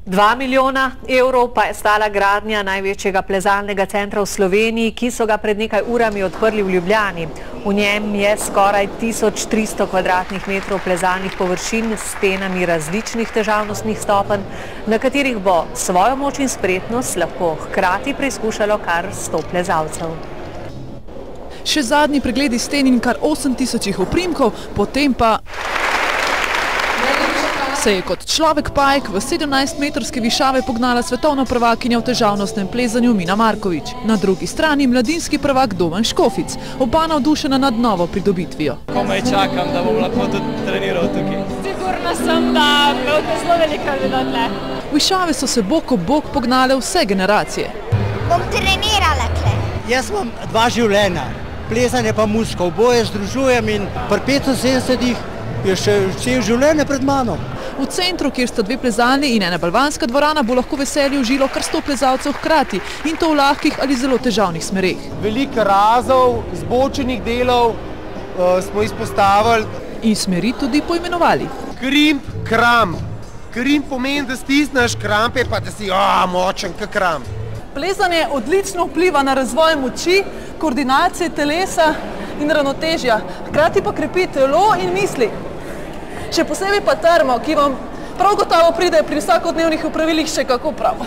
2 milijona evrov pa je stala gradnja največjega plezalnega centra v Sloveniji, ki so ga pred nekaj urami odprli v Ljubljani. V njem je skoraj 1300 kvadratnih metrov plezalnih površin s stenami različnih težavnostnih stopenj, na katerih bo svojo moč in spretnost lahko hkrati preizkušalo kar 100 plezalcev. Še zadnji pregledi sten in kar 8000 oprimkov, potem pa se je kot človek pajek v 17-metrske višave pognala svetovna prvakinja v težavnostnem plezanju Mina Markovič. Na drugi strani mladinski prvak Domen Škofic, oba navdušena nad novo pridobitvijo. Komaj čakam, da bom lahko tudi treniral tukaj. Sigurna sem, da me bodo zelo veliko bilo tle. Višave so se bok ob bok pognale vse generacije. Bom trenirala tle. Jaz imam 2 življenja, plezanje pa muzika, oboje združujem in pri 75 je še cel življenje pred mano. V centru, kjer sta 2 plezalni in ena balvanska dvorana, bo lahko veselje užilo kar 100 plezalcev hkrati in to v lahkih ali zelo težavnih smereh. Veliko razov, zbočenih delov smo izpostavili. In smeri tudi poimenovali. Krimp, kramp. Krimp pomeni, da stisneš, kramp je pa, da si močen, kot kramp. Plezanje odlično vpliva na razvoj moči, koordinacije telesa in ravnotežja, hkrati pa krepi telo in misli. Še posebej pa termo, ki vam prav gotovo pride pri vsakodnevnih opravilih še kako prav.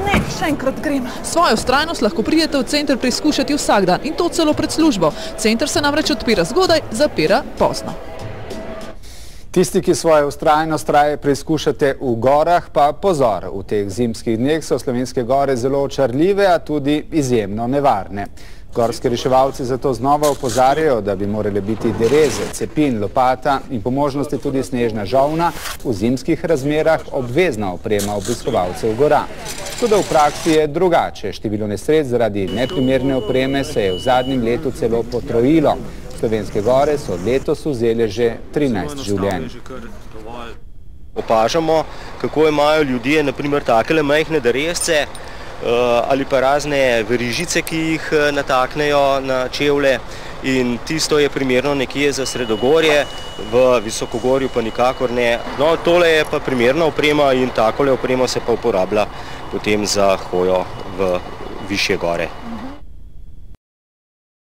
Ne, še enkrat grem. Svojo vztrajnost lahko pridete v center preizkušati vsak dan in to celo pred službo. Center se namreč odpira zgodaj, zapira pozno. Tisti, ki svojo vztrajnost raje preizkušate v gorah, pa pozor, v teh zimskih dneh so slovenske gore zelo očarljive, a tudi izjemno nevarne. Gorski reševalci zato znova opozarjajo, da bi morale biti dereze, cepin, lopata in po možnosti tudi snežna žolna v zimskih razmerah obvezna oprema obiskovalcev gora. Tudi v praksi je drugače. Število nesreč zaradi neprimerne opreme se je v zadnjem letu celo potrojilo. Slovenske gore so letos vzele že 13 življenj. Opažamo, kako imajo ljudje naprimer takele majhne derezce ali pa razne verižice, ki jih nataknejo na čevlje, in tisto je primerno nekje za sredogorje, v visokogorju pa nikakor ne. No, tole je pa primerna oprema in takole opremo se pa uporablja potem za hojo v višje gore.